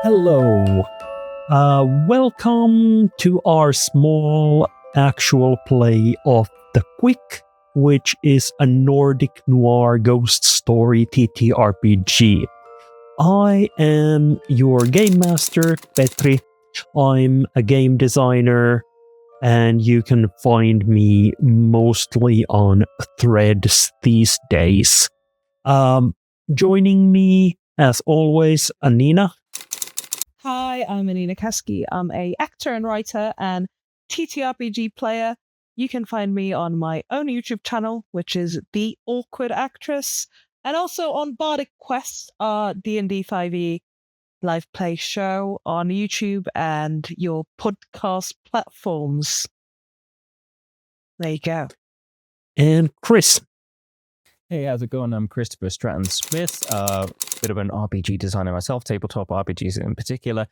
Hello. Welcome to our small actual play of the Quck, which is a Nordic Noir ghost story TTRPG. I am your game master, Petri. I'm a game designer, and you can find me mostly on Threads these days. Joining me, as always, Annina. Hi, I'm Annina Kaski. I'm a actor and writer and TTRPG player. You can find me on my own YouTube channel, which is The Awkward Actress, and also on Bardic Quest, our D&D 5e live play show on YouTube and your podcast platforms. There you go. And Chris. Hey, how's it going? I'm Christopher Stratton Smith, bit of an RPG designer myself, tabletop RPGs in particular.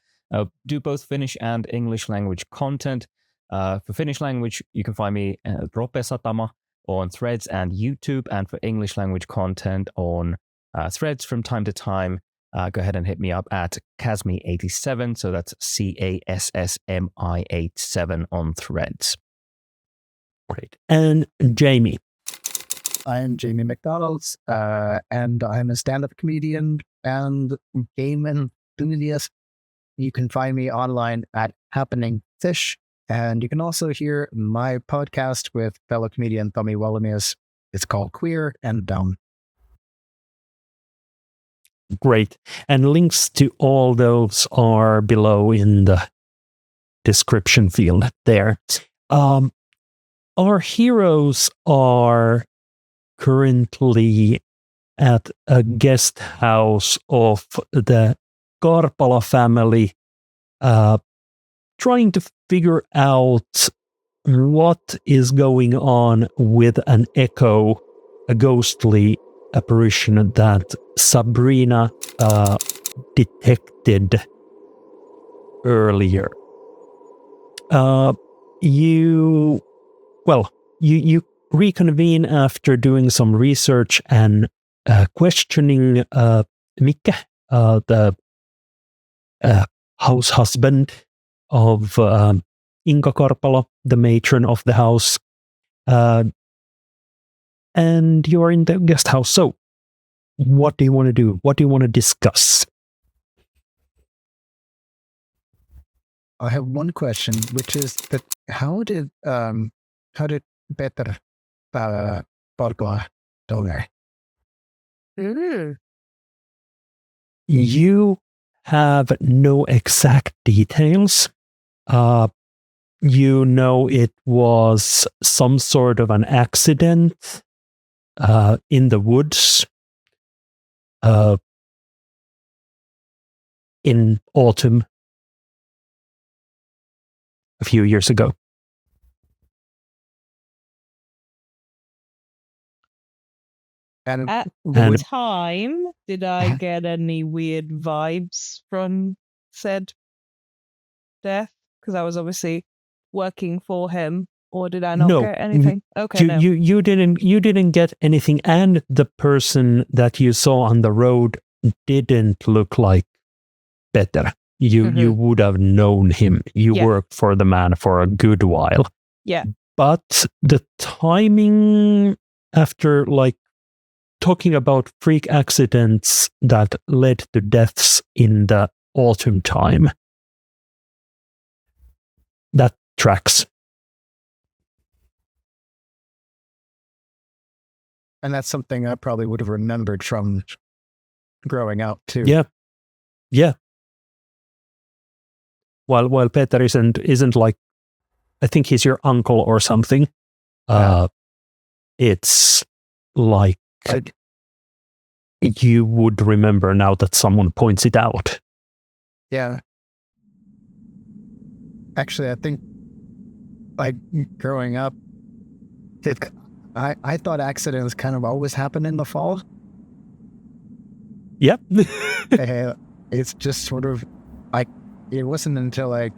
Do both Finnish and English language content. For Finnish language, you can find me at Ropesatama on Threads and YouTube, and for English language content on Threads from time to time, go ahead and hit me up at Casmi87, so that's CASSMI87 on Threads. Great. And Jamie. I'm Jamie MacDonald, and I'm a stand-up comedian and game enthusiast. You can find me online at Happening Fish, and you can also hear my podcast with fellow comedian Tommy Wallemius. It's called Queer and Down. Great. And links to all those are below in the description field there. Our heroes are currently at a guest house of the Karpala family, trying to figure out what is going on with an echo, a ghostly apparition that Sabrina detected earlier. You reconvene after doing some research and questioning Mikke, the house husband of Inka Karpala, the matron of the house. And you're in the guest house. So, what do you want to do? What do you want to discuss? I have one question, which is that how did Petri Karpala die? You have no exact details. You know it was some sort of an accident in the woods in autumn a few years ago. At the time, did I get any weird vibes from said death? Because I was obviously working for him, or did I not get anything? Okay, no. You didn't get anything, and the person that you saw on the road didn't look like Peter. You would have known him. You worked for the man for a good while. Yeah. But the timing after talking about freak accidents that led to deaths in the autumn time, that tracks. And that's something I probably would have remembered from growing up too. Yeah. While Peter isn't like, I think he's your uncle or something. It's like you would remember now that someone points it out. Yeah. Actually, I think growing up, I thought accidents kind of always happen in the fall. Yep. It's just sort of it wasn't until I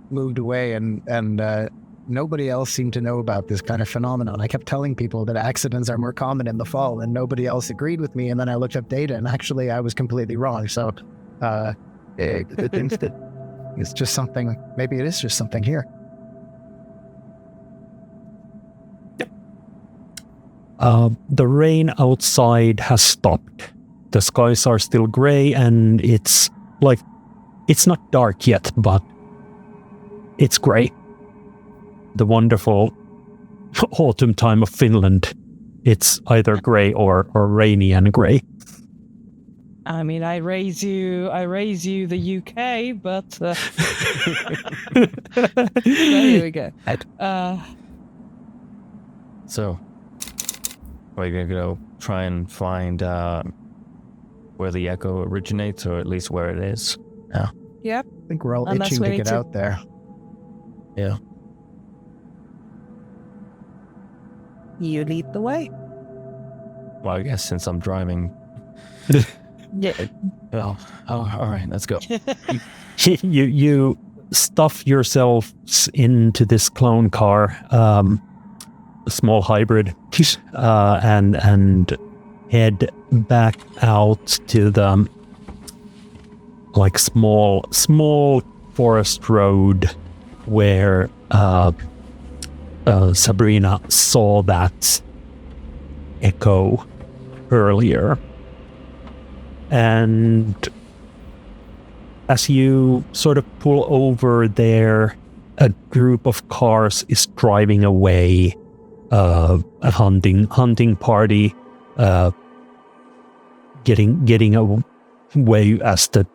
moved away and nobody else seemed to know about this kind of phenomenon. I kept telling people that accidents are more common in the fall and nobody else agreed with me. And then I looked up data and actually I was completely wrong. So It thinks that it's just something. Maybe it is just something here. The rain outside has stopped. The skies are still gray, and it's not dark yet, but it's gray. The wonderful autumn time of Finland. It's either gray or rainy and gray. I mean, I raise you the UK, but there we go. So, we're going to go try and find where the echo originates, or at least where it is. Yep. I think we're all Unless itching we to need get to- out there. Yeah. You lead the way. Well, I guess since I'm driving. Yeah. Oh, all right, let's go. You stuff yourselves into this clone car, a small hybrid, and head back out to the small forest road where Sabrina saw that echo earlier. And as you sort of pull over there, a group of cars is driving away, a hunting party, getting away as the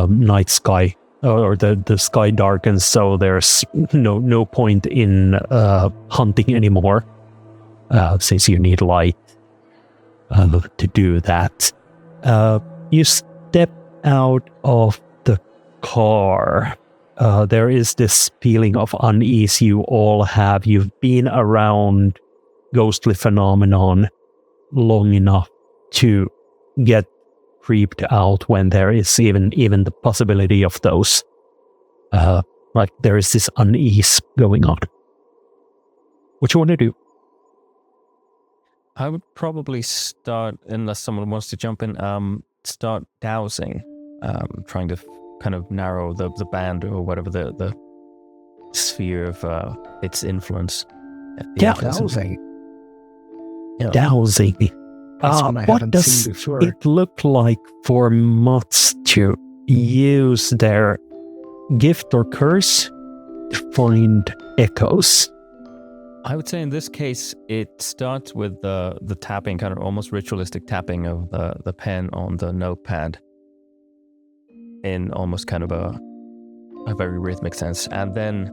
night sky or the sky darkens, so there's no point in hunting anymore, since you need light to do that. You step out of the car. There is this feeling of unease you all have. You've been around ghostly phenomenon long enough to get creeped out when there is even the possibility of those. There is this unease going on. What you want to do? I would probably start, unless someone wants to jump in, start dowsing, trying to kind of narrow the band or whatever the sphere of its influence. Dowsing. Yeah. Dowsing. That's one I What haven't does seen before. it look like for Mutts to use their gift or curse to find echoes? I would say in this case, it starts with the tapping, kind of almost ritualistic tapping of the pen on the notepad in almost kind of a very rhythmic sense. And then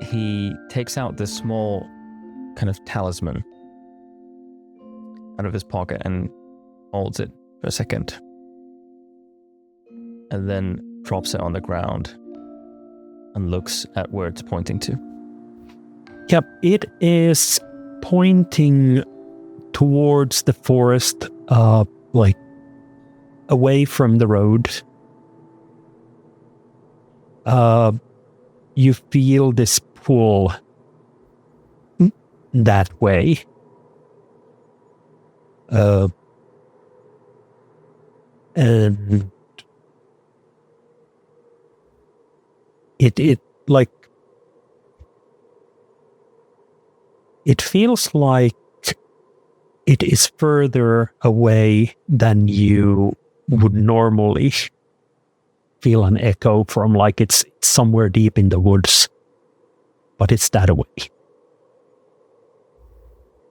he takes out this small kind of talisman out of his pocket and holds it for a second. And then drops it on the ground and looks at where it's pointing to. Yep, it is pointing towards the forest, away from the road. You feel this pull that way. And it feels like it is further away than you would normally feel an echo from, like it's somewhere deep in the woods, but it's that away.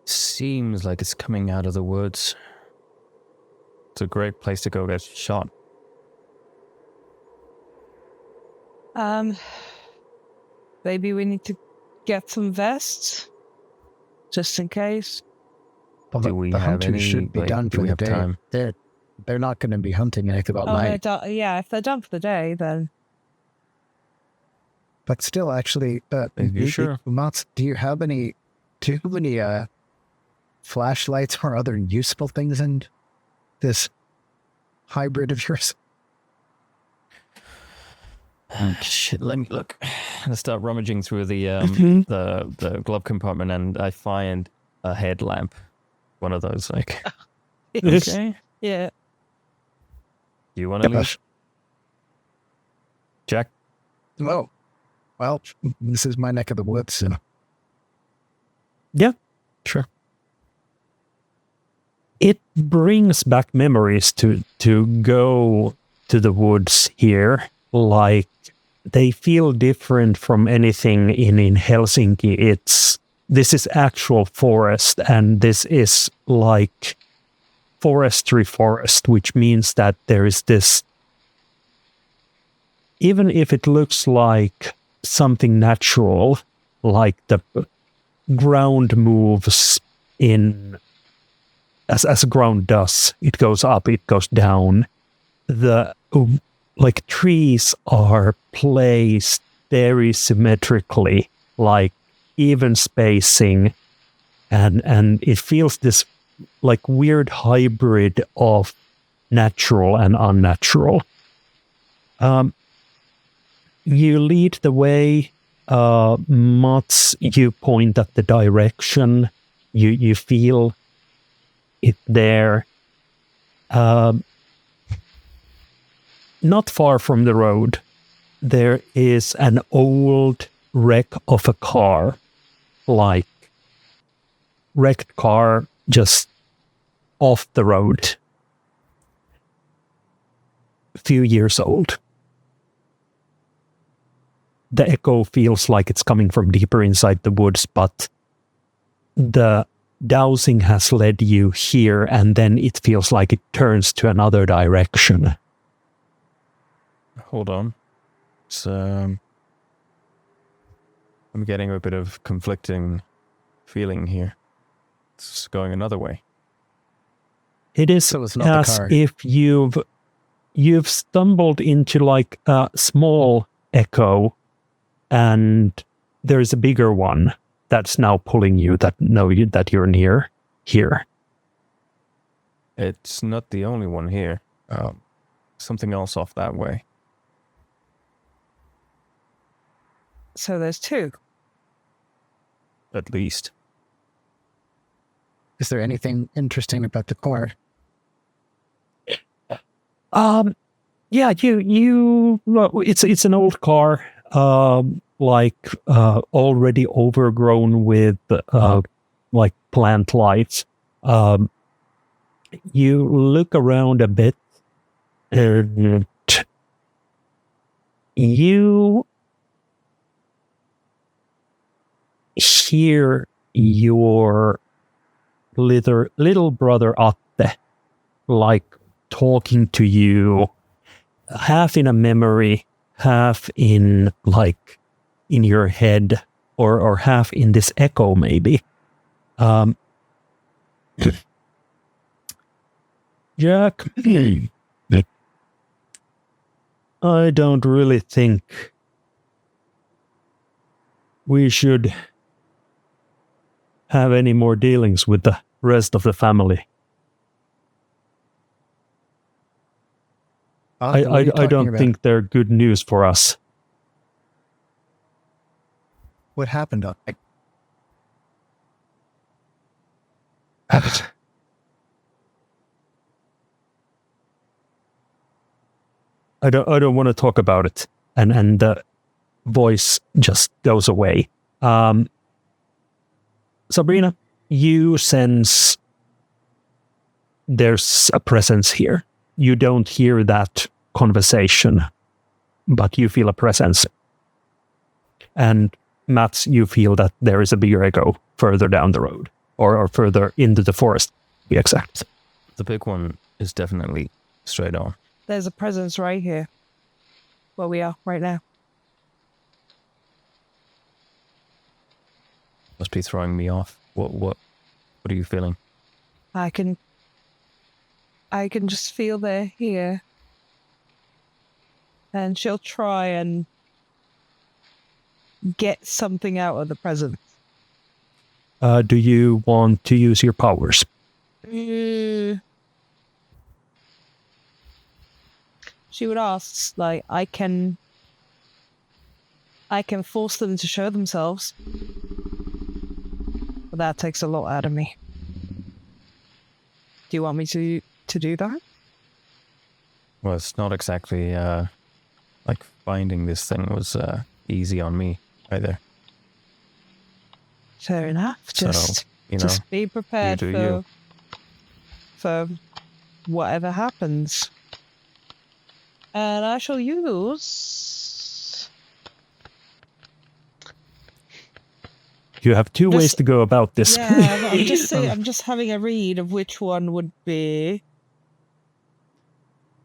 Seems like it's coming out of the woods. It's a great place to go get shot. Maybe we need to get some vests, just in case. Well, Do we the have hunters any? should be done do for we the have day. time? They're not going to be hunting anything about night. Yeah, if they're done for the day, then But still, actually, you sure? Mats, do you have any flashlights or other useful things in this hybrid of yours? Shit, let me look. I start rummaging through the the glove compartment, and I find a headlamp. One of those, like. Okay. yeah. Do you want to leave? Jack? Oh, well, this is my neck of the woods. So. Yeah, sure. It brings back memories to go to the woods here. Like, they feel different from anything in Helsinki. This is actual forest, and this is like forestry forest, which means that there is this, even if it looks like something natural, like the ground moves in as ground does, it goes up, it goes down. The like trees are placed very symmetrically, like even spacing, and it feels this like weird hybrid of natural and unnatural. You lead the way. Mats, you point at the direction. You feel it there. Not far from the road, there is an old wreck of a car, like wrecked car just off the road. A few years old. The echo feels like it's coming from deeper inside the woods, but the dowsing has led you here, and then it feels like it turns to another direction. Hold on. I'm getting a bit of conflicting feeling here. It's going another way. It is So it's not the as car. if you've stumbled into like a small echo, and there's a bigger one that's now pulling you that you're near here. It's not the only one here. Something else off that way. So there's two. At least. Is there anything interesting about the car? Yeah, it's an old car, already overgrown with like plant lights. You look around a bit, and you hear your little brother Atte, like talking to you, half in a memory, half in like in your head, or half in this echo maybe. Jack, I don't really think we should have any more dealings with the rest of the family. I don't think they're good news for us. What happened? I don't want to talk about it. And the voice just goes away. Sabrina, you sense there's a presence here. You don't hear that conversation, but you feel a presence. And Mats, you feel that there is a bigger echo further down the road, or further into the forest, to be exact. The big one is definitely straight on. There's a presence right here, where we are right now. Must be throwing me off. What are you feeling? I can just feel they're here. And she'll try and get something out of the presence. Do you want to use your powers? She would ask, like, I can force them to show themselves. But that takes a lot out of me. Do you want me to do that? Well, it's not exactly like finding this thing was easy on me either. Fair enough. So, Just be prepared you do you. for whatever happens. And I shall use... You have two ways to go about this. Yeah, but I'm just having a read of which one would be...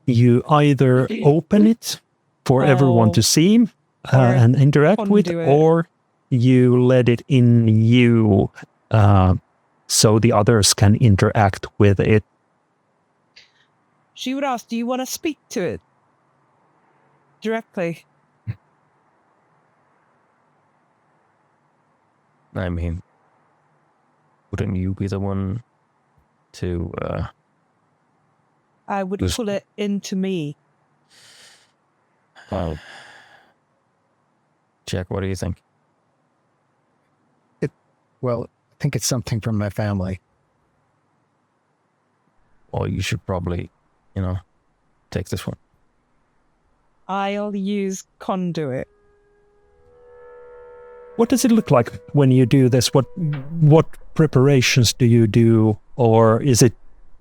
You either open it for everyone to see and interact with, or you let it in you so the others can interact with it. She would ask, do you want to speak to it directly? I mean, wouldn't you be the one to... I would pull it into me. Well, Jack, what do you think? Well, I think it's something from my family. Well, you should probably, take this one. I'll use conduit. What does it look like when you do this? What preparations do you do? Or is it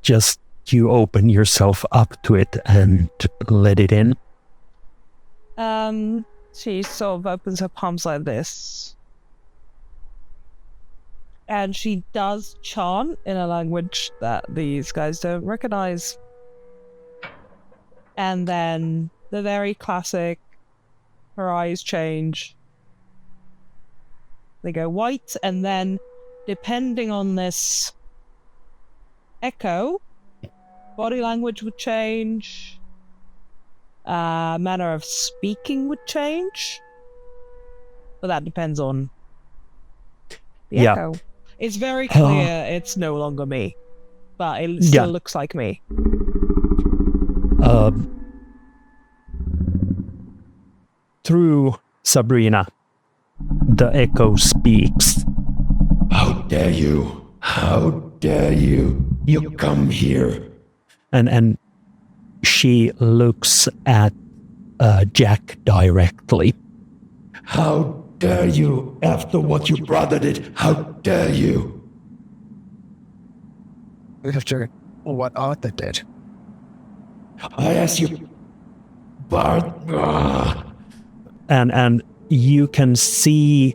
just you open yourself up to it and let it in? She sort of opens her palms like this. And she does chant in a language that these guys don't recognize. And then the very classic, her eyes change. They go white, and then, depending on this echo, body language would change, manner of speaking would change, but that depends on the echo. It's very clear it's no longer me, but it still looks like me. Through Sabrina, the echo speaks. How dare you? How dare you? You come here. And she looks at Jack directly. How dare you? After what your brother did, how dare you? After what Arthur did. I ask you, Bart. And you can see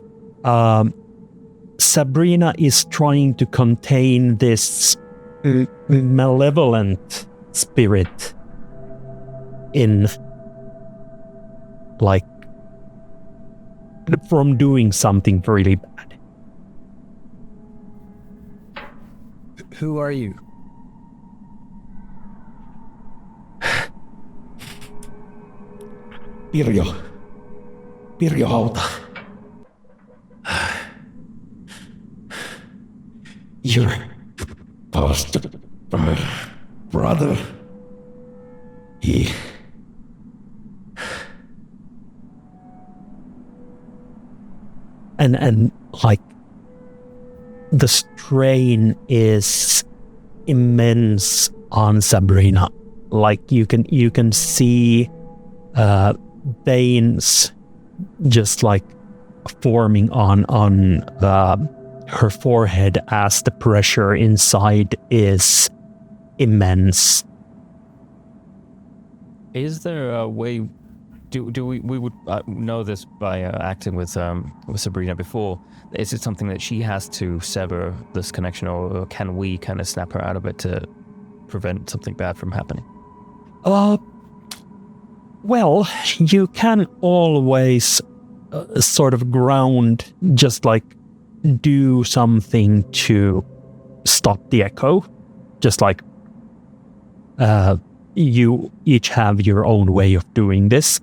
Sabrina is trying to contain this malevolent spirit in, like, from doing something really bad. Who are you? Pirjo Hauta. Your foster brother. He... And like, the strain is immense on Sabrina. Like, you can see veins just like forming on her forehead as the pressure inside is immense. Is there a way? Do we would know this by acting with Sabrina before? Is it something that she has to sever this connection, or can we kind of snap her out of it to prevent something bad from happening? Well, you can always sort of ground, just like do something to stop the echo. Just like you each have your own way of doing this.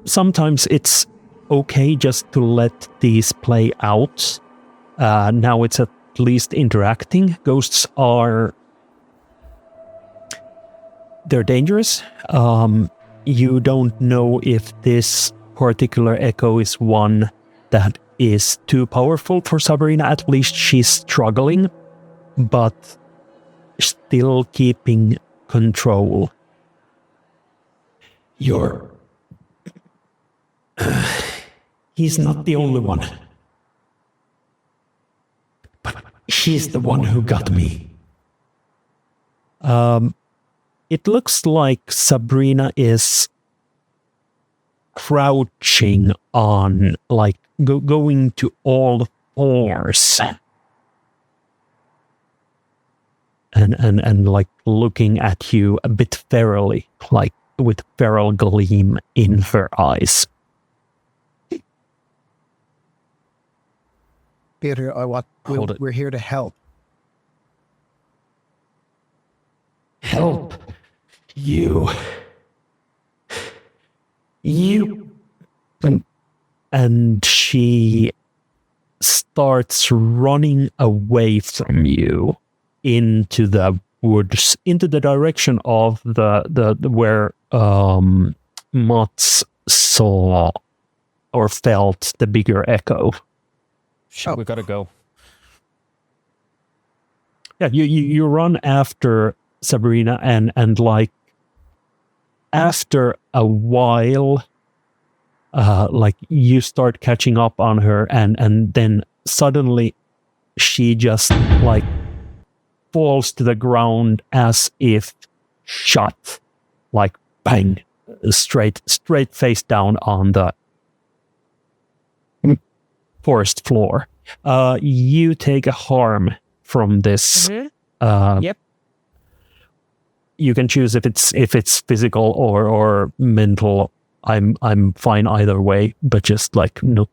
Sometimes it's okay just to let these play out. Now it's at least interacting. Ghosts they're dangerous. You don't know if this particular echo is one that is too powerful for Sabrina. At least she's struggling. But still keeping control. You're... He's not the only one. But he's the one who got me. It looks like Sabrina is crouching on, like, going to all fours. And like looking at you a bit ferally, like with feral gleam in her eyes. Peter, Hold it. we're here to help. Help. You... And she starts running away from you into the woods, into the direction of the where Mats saw or felt the bigger echo. Shit, we gotta go. Yeah, you run after Sabrina and like after a while, like you start catching up on her and then suddenly she just like falls to the ground as if shot, like bang, straight face down on the forest floor. You take a harm from this. Yep. You can choose if it's physical or mental. I'm fine either way, but just like no.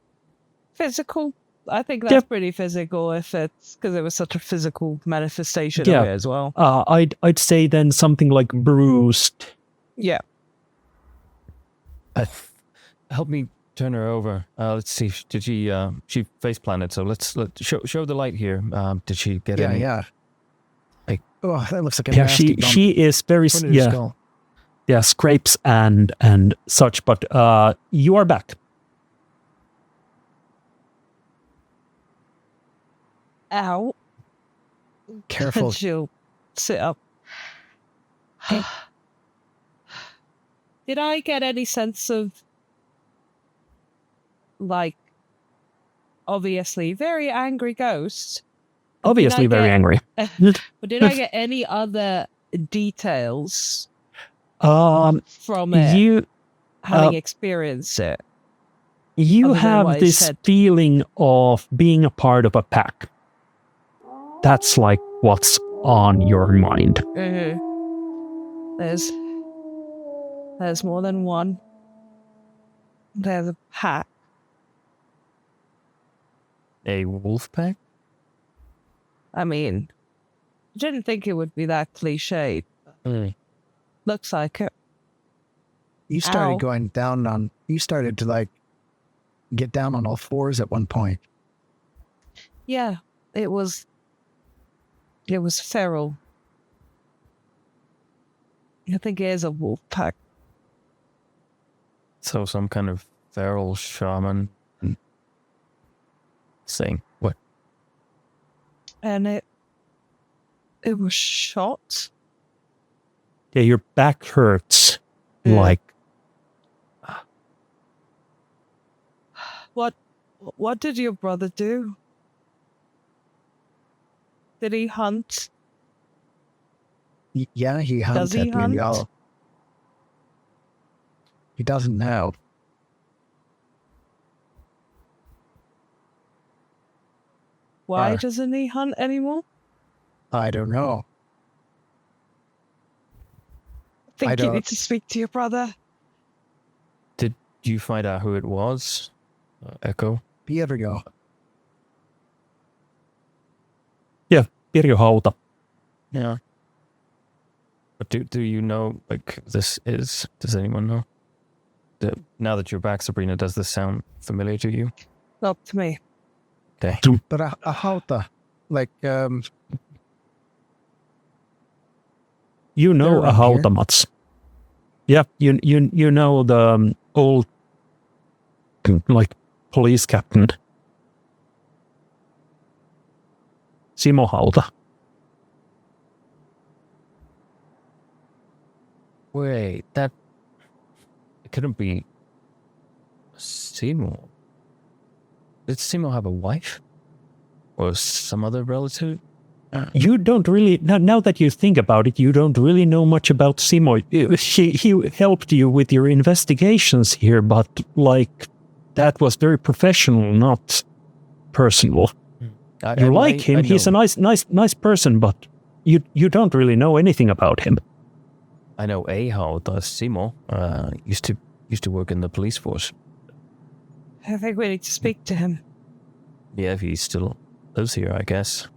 Physical. I think that's pretty physical if it's because it was such a physical manifestation of it as well. I'd say then something like bruised. Yeah. Help me turn her over. Let's see. Did she face planted? So let's show the light here. Did she get any? Yeah. Like, oh, that looks like a nasty bump. She is very Pointed at her skull. yeah, scrapes and such. But you are back. Ow. Careful. And she'll sit up. Did I get any sense of, like, obviously very angry ghost? Obviously very angry. But did I get any other details from it, You having experienced it? you other than have what I this said? feeling of being a part of a pack. That's like what's on your mind. Mm-hmm. There's more than one. There's a pack. a wolf pack? I mean, I didn't think it would be that cliched. Looks like it. You started Ow. going down on. You started to like get down on all fours at one point. Yeah, it was feral. I think it is a wolf pack. So some kind of feral shaman saying what? And it was shot. Yeah, your back hurts. Yeah. Like What did your brother do? Did he hunt? Yeah, he hunts. Does he hunt? He doesn't now. Why Or- doesn't he hunt anymore? I don't know. I think I you don't- need to speak to your brother. Did you find out who it was? Echo? Pirjo. Pirjo Hauta. Yeah. But do you know, like, this is... Does anyone know? Now that you're back, Sabrina, does this sound familiar to you? Not to me. Okay. But a hauta, like You know They're a around here. Hauta, Mats. Yeah, you know the old like police captain. Simo Hauta. Wait, it couldn't be Seymour. Did Seymour have a wife? Or some other relative? You don't really, now that you think about it, you don't really know much about Seymour. He helped you with your investigations here, but like that was very professional, not personal. You like him, he's a nice person, but you don't really know anything about him. I know how does Seymour. Used to work in the police force. I think we need to speak to him. Yeah, if he still lives here, I guess.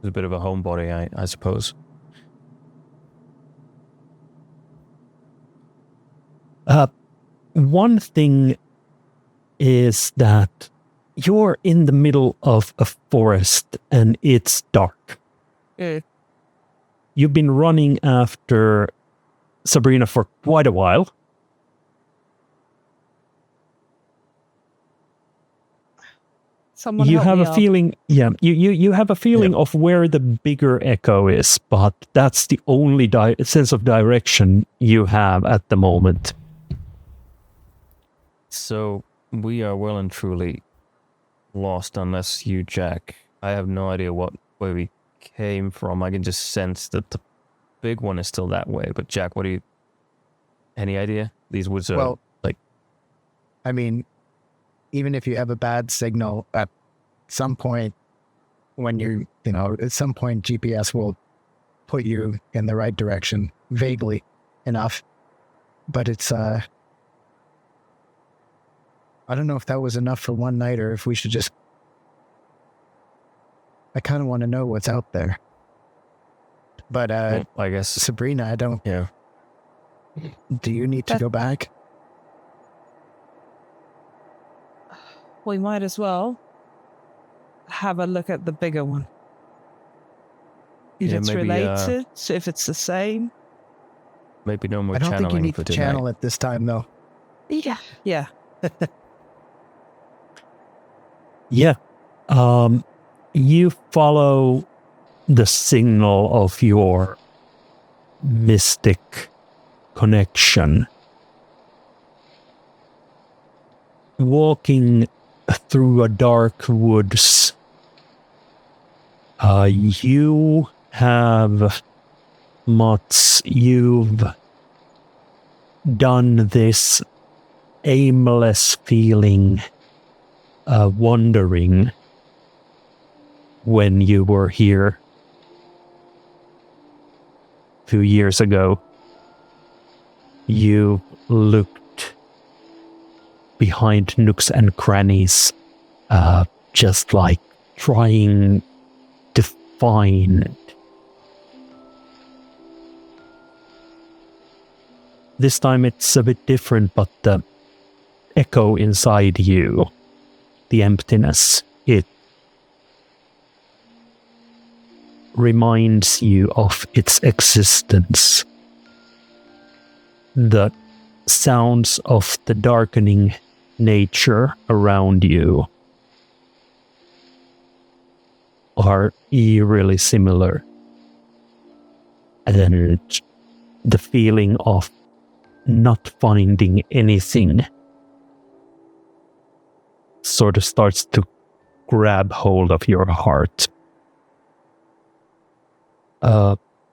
He's a bit of a homebody, I suppose. One thing is that you're in the middle of a forest and it's dark. You've been running after Sabrina for quite a while. Someone You help have me a up. feeling, you have a feeling of where the bigger echo is, but that's the only sense of direction you have at the moment. So we are well and truly lost unless you, Jack. I have no idea where we came from. I can just sense that the big one is still that way. But Jack, any idea? These woods are I mean, even if you have a bad signal at some point, when at some point GPS will put you in the right direction, vaguely enough. But it's, I don't know if that was enough for one night or if we should just, I kind of want to know what's out there. But, well, I guess Sabrina, I don't, yeah. do you need to go back? We might as well have a look at the bigger one. If Yeah, it's maybe, related, if it's the same. Maybe no more I don't channeling think you need for to tonight. channel it this time, though. Yeah. Yeah. Yeah. You follow the signal of your mystic connection. Walking through a dark woods, you have, Mats, you've done this aimless feeling, wandering when you were here a few years ago. You looked behind nooks and crannies, just like trying to find. This time it's a bit different, but the echo inside you, the emptiness, it reminds you of its existence. The sounds of the darkening nature around you are eerily similar. And the feeling of not finding anything sort of starts to grab hold of your heart.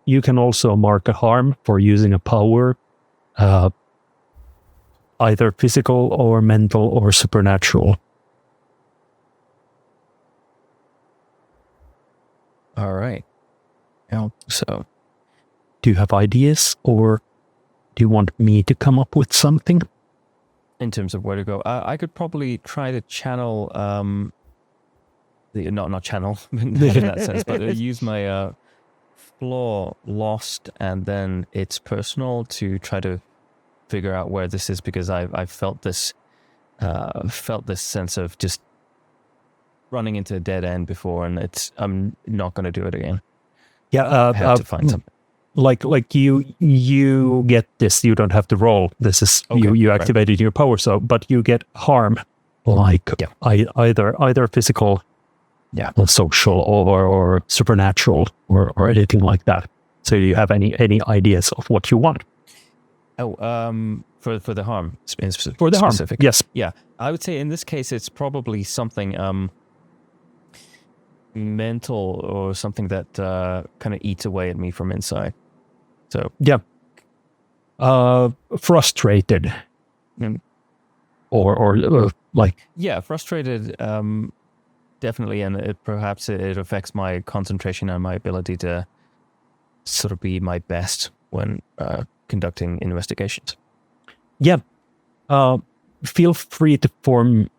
You can also mark a harm for using a power, either physical or mental or supernatural. All right. So, Do you have ideas, or do you want me to come up with something? in terms of where to go, I could probably try to channel, not channel in that sense, but use my floor lost and then it's personal to try to figure out where this is, because I've felt this sense of just running into a dead end before, and I'm not going to do it again. Yeah, I have to find something. Like you get this. You don't have to roll. This is Okay, you right. activated your power, so but you get harm, like either physical, or social, or supernatural, or anything like that. So do you have any ideas of what you want? For the harm in specific. For the harm, yes. Yeah, I would say in this case it's probably something mental or something that kind of eats away at me from inside. So yeah, frustrated, or like frustrated. Definitely, and perhaps it affects my concentration and my ability to sort of be my best when conducting investigations. Yeah. Feel free to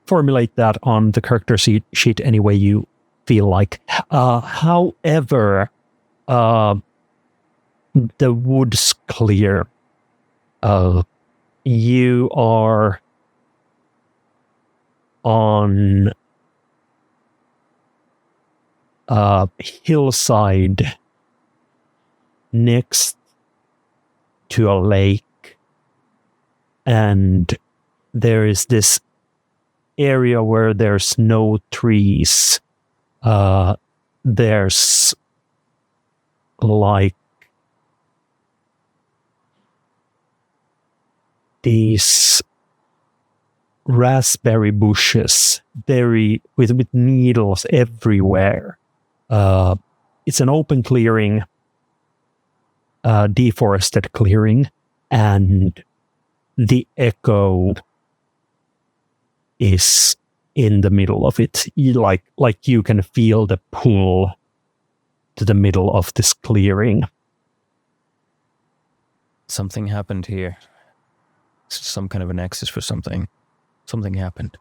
formulate that on the character sheet any way you feel like. However, the wood's clear. You are on a hillside next to a lake, and there is this area where there's no trees. There's like these raspberry bushes, with needles everywhere. It's an open clearing, deforested clearing, and the echo is in the middle of it. Like you can feel the pull to the middle of this clearing. Something happened here. Some kind of a nexus for something. Something happened.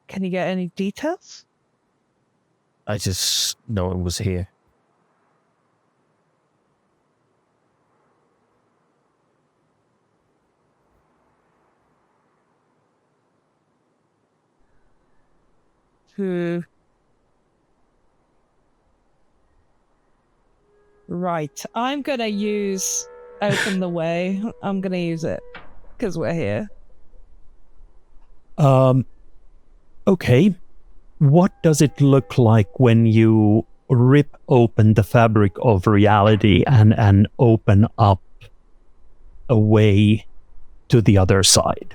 Can you get any details? I just know it was here. Right. I'm going to use Open the Way. I'm going to use it because we're here. Okay. What does it look like when you rip open the fabric of reality and open up a way to the other side?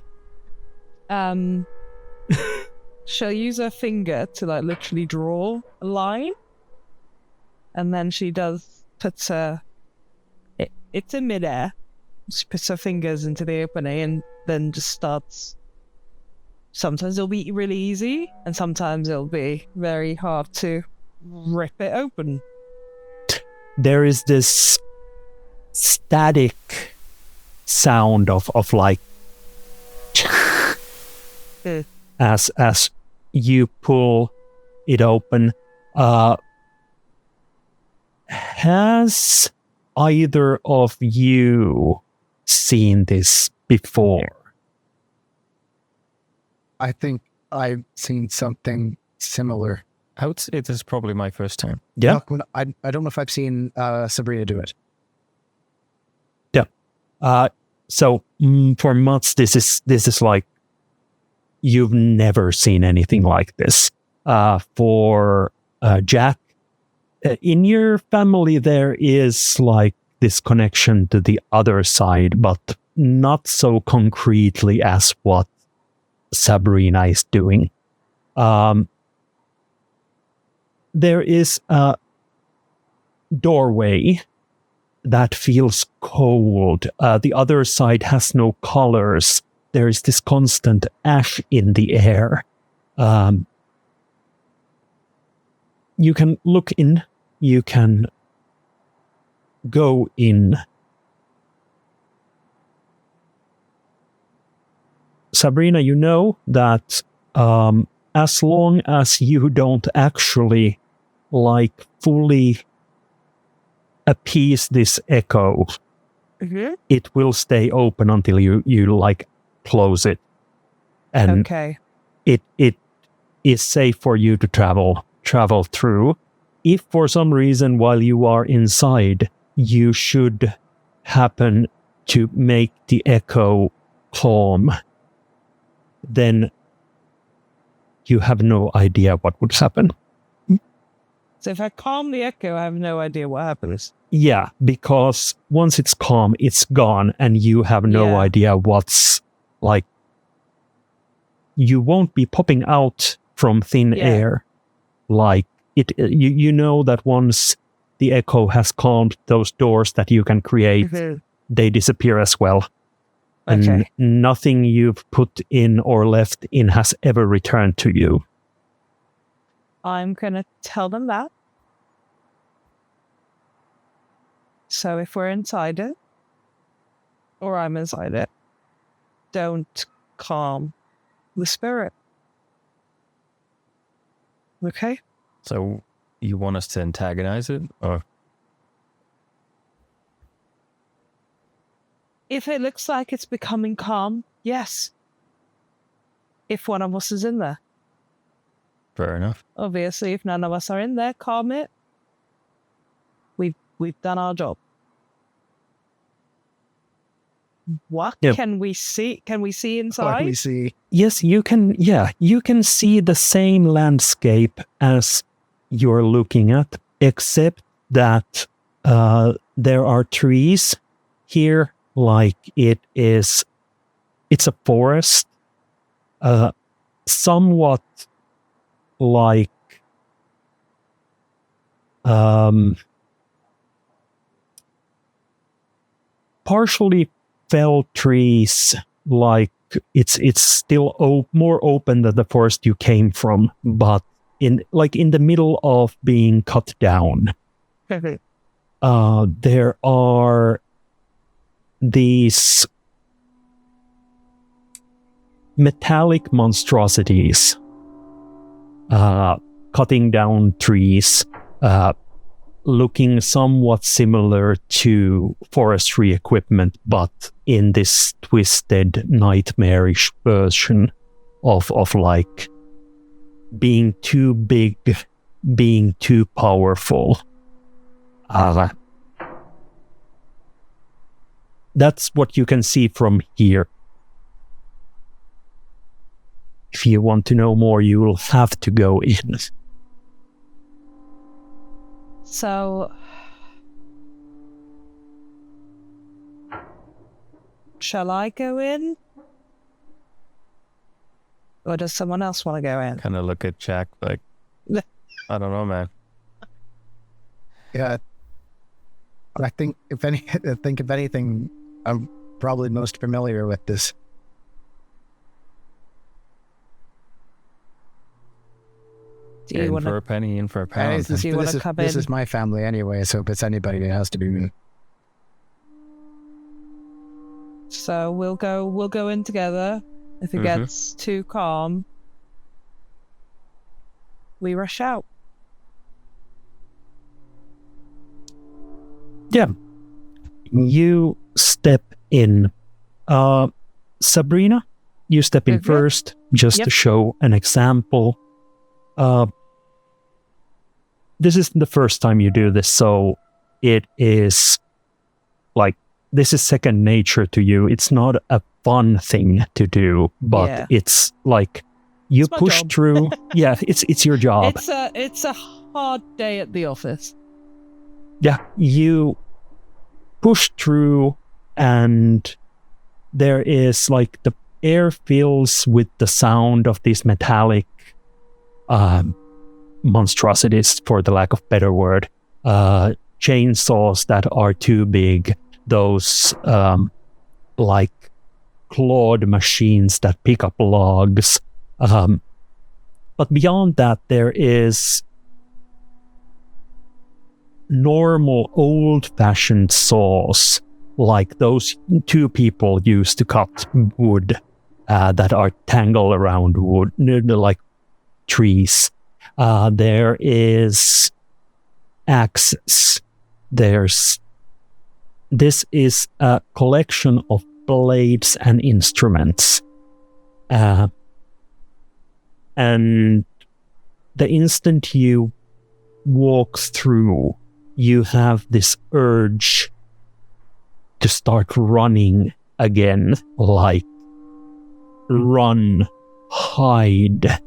She'll use her finger to like literally draw a line, and then she puts her. It's in midair. She puts her fingers into the opening and then just starts. Sometimes it'll be really easy, and sometimes it'll be very hard to rip it open. There is this static sound of like as you pull it open. Has either of you seen this before? I think I've seen something similar. I would say this is probably my first time. Yeah. I don't know if I've seen Sabrina do it. Yeah. So for Mats, this is like you've never seen anything like this. For Jack, in your family there is like this connection to the other side, but not so concretely as what Sabrina is doing. There is a doorway that feels cold. The other side has no colors. There is this constant ash in the air. You can look in. You can go in. Sabrina, you know that as long as you don't actually like fully appease this echo, it will stay open until you like close it. And okay. It is safe for you to travel through. If for some reason while you are inside, you should happen to make the echo calm, then you have no idea what would happen. So if I calm the echo, I have no idea what happens. Yeah, because once it's calm, it's gone, and you have no Yeah. idea what's like. You won't be popping out from thin Yeah. air, like it. You know that once the echo has calmed, those doors that you can create, they disappear as well. And Okay. nothing you've put in or left in has ever returned to you. I'm going to tell them that. So if we're inside it, or I'm inside it, don't calm the spirit. Okay? So you want us to antagonize it? Or If it looks like it's becoming calm, yes. If one of us is in there. fair enough. Obviously, if none of us are in there, calm it. We've done our job. What Yep. can we see? Can we see inside? Like we see. Yes, you can. Yeah, you can see the same landscape as you're looking at, except that there are trees here. Like it's a forest, somewhat like partially felled trees. Like it's still more open than the forest you came from, but in the middle of being cut down. There are these metallic monstrosities cutting down trees, looking somewhat similar to forestry equipment, but in this twisted, nightmarish version of like being too big, being too powerful. That's what you can see from here. If you want to know more, you will have to go in. So, shall I go in? Or does someone else want to go in? Kind of look at Jack like, I don't know, man. Yeah. I think if anything, I'm probably most familiar with this. Do you In want for to? a penny, in for a pound. Do you wanna come This in? is my family anyway, so if it's anybody, it has to be me. So we'll go in together. If it Mhm. gets too calm, we rush out. Yeah. You step in. Sabrina, you step in Mhm. first, just to Yep. show an example. This isn't the first time you do this, so it is like, this is second nature to you. It's not a fun thing to do, but Yeah. it's like you It's my push job. through. Yeah, it's your job. It's a hard day at the office. Yeah, you push through, and there is like the air fills with the sound of these metallic monstrosities, for the lack of better word, chainsaws that are too big, those like clawed machines that pick up logs. But beyond that, there is normal old-fashioned saws, like those two people used to cut wood, that are tangled around wood, like trees. There is axes. This is a collection of blades and instruments. And the instant you walk through, you have this urge to start running again, like run, hide,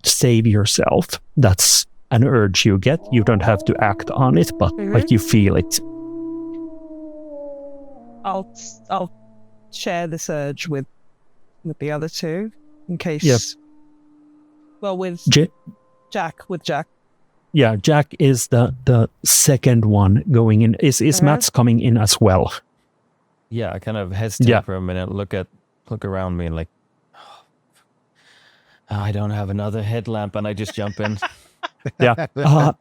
save yourself. That's an urge you get. You don't have to act on it, but like you feel it. I'll share this urge with the other two in case. Yep. Well, with Jack. Yeah, Jack is the second one going in. Is Matt's coming in as well? Yeah, I kind of hesitate for a minute, look around me and like, I don't have another headlamp, and I just jump in. Yeah.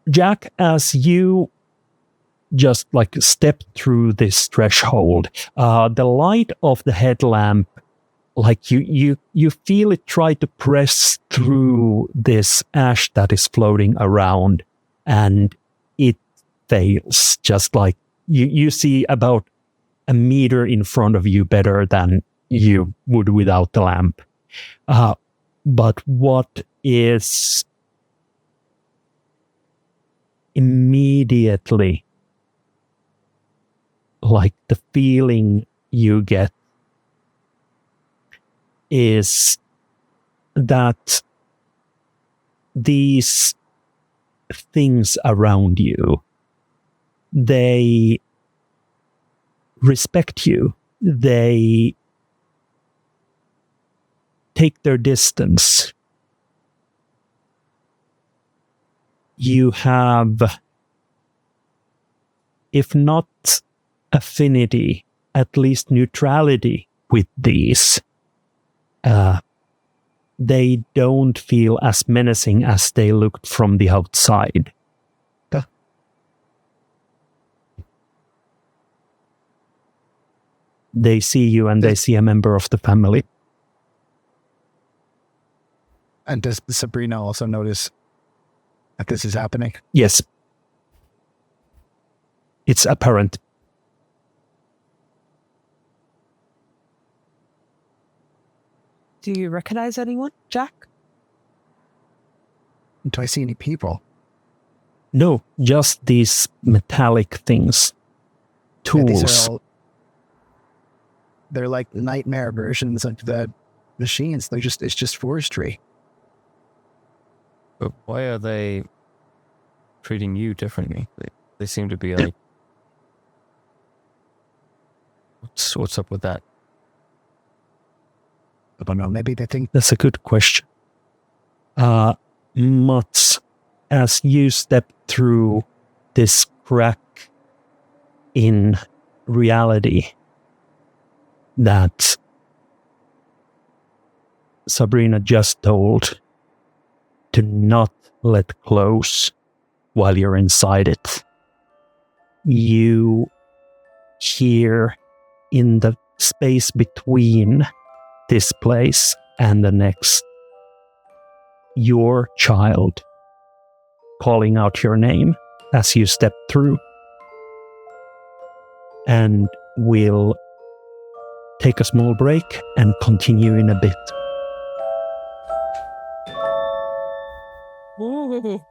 Jack, as you just like step through this threshold, the light of the headlamp, like you feel it try to press through this ash that is floating around, and it fails. Just like you see about a meter in front of you better than you would without the lamp. But what is immediately like the feeling you get is that these things around you, they respect you. They take their distance. You have, if not affinity, at least neutrality with these. They don't feel as menacing as they looked from the outside. They see you and they see a member of the family. And does Sabrina also notice that this is happening? Yes. It's apparent. Do you recognize anyone, Jack? Do I see any people? No, just these metallic things. Tools. Yeah, these are all, they're like nightmare versions of the machines. It's just forestry. But why are they treating you differently? They seem to be like, what's up with that? I don't know. Maybe they think That's a good question. Mutz, as you step through this crack in reality that Sabrina just told to not let close while you're inside it, you hear in the space between this place and the next, your child calling out your name as you step through. And we'll take a small break and continue in a bit. Ooh.